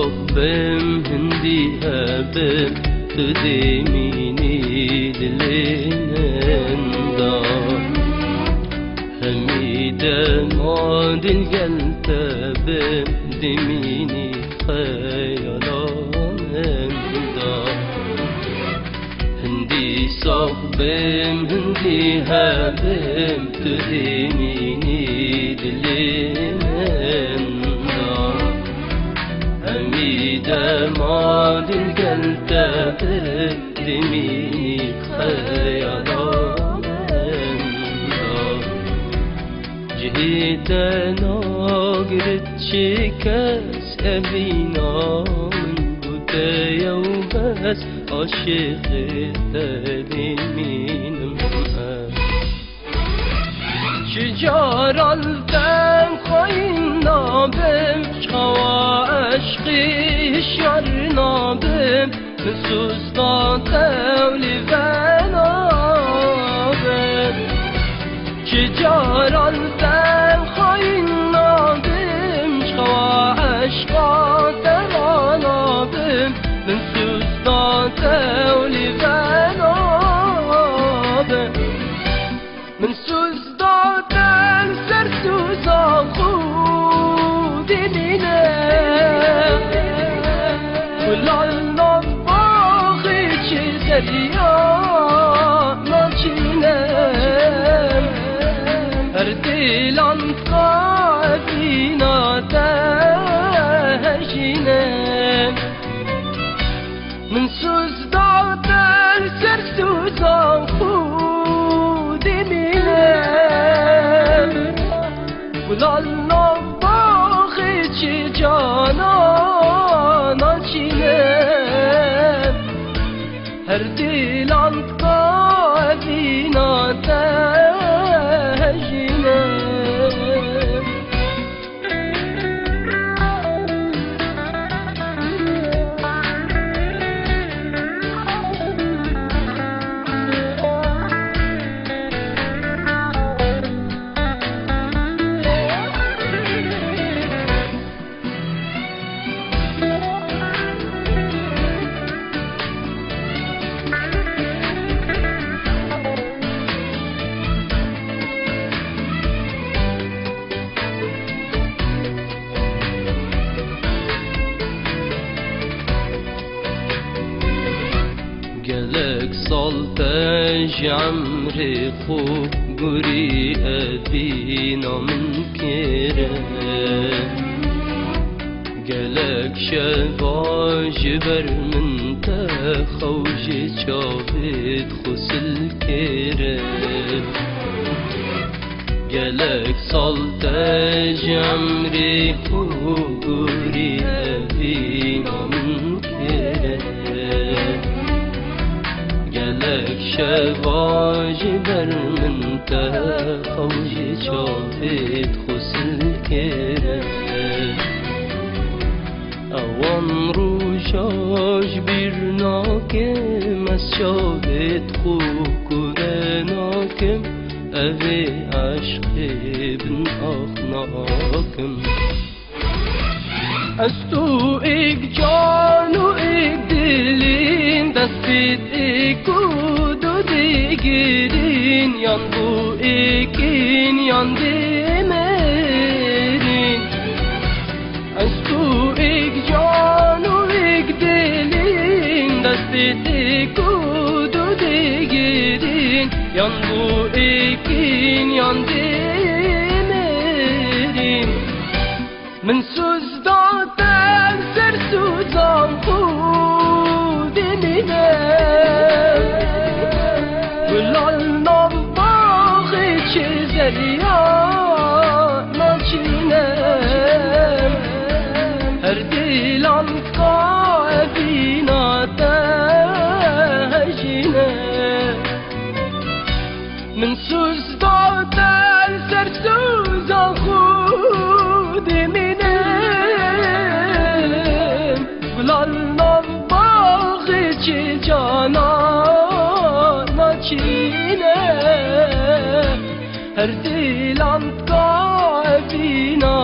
صبم هندي هبم تدميني دليندا حميدا ماد القلب دميني خيالاندا هندي صبم هندي هبم تدميني دليندا حميدا ماد القلب دميني خيالاندا جهيدنا قرد شكاس أبينا من قدايا وبس عاشق التدمين شجار الدم خاينا بم شخوا عشقي شرنا بم نسوس قاتولي فانا بم شجار الدم خاينا بم شخوا عشقا ترانا بم نسوس قاتولي فانا بم منسوس دادن سرسوس خودی مینه ولالنا باقی چی دریا ناچینه هر دیلان قابینا تهجینه منسوس دادن سرسوس خودی ولالنا باقی چی جانا ناچینه هر دیلان قابینا تهجینه قالك صلتاج عمري خوب قري أبينا من كيران قالك شباج بر من تخوج شابت خسل كيران قالك صلتاج عمري خوب قري أبينا من كيران قالك شباج بر من تخوج شافت خسل كيران اوان روشاش بیرناکم از شافت خوب کرناکم اوه عشق بن آخناکم از تو ایک جان و ایک دلین دستید ایکود و دیگرین یان بو ایکین یان دیمرین از تو ایک جان و ایک دلین دستید ایکود و دیگرین یان بو ایکین یان دیمرین من سوز دادن سر سوزان خود مینه گلالنا باقی چه زریا ناچینه هر دیلان قابینا تهجینه من سوز دادن سر سوزان خود مینه ولالنا باقی چی جانا ناچینه هر دیلان قابینا